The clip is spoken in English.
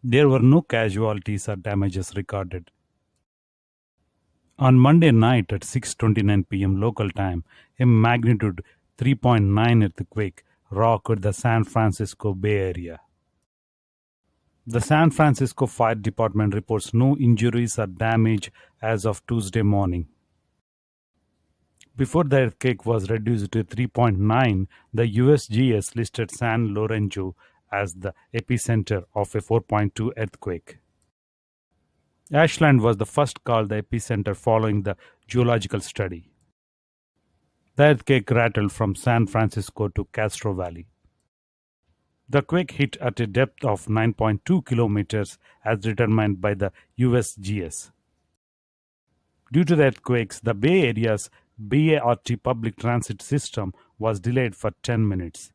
There were no casualties or damages recorded. On Monday night at 6:29 p.m. local time, a magnitude 3.9 earthquake rocked the San Francisco Bay Area. The San Francisco Fire Department reports no injuries or damage as of Tuesday morning. Before the earthquake was reduced to 3.9, the USGS listed San Lorenzo as the epicenter of a 4.2 earthquake. Ashland was the first called the epicenter following the geological study. The earthquake rattled from San Francisco to Castro Valley. The quake hit at a depth of 9.2 kilometers as determined by the USGS. Due to the earthquakes, the Bay Area's BART public transit system was delayed for 10 minutes.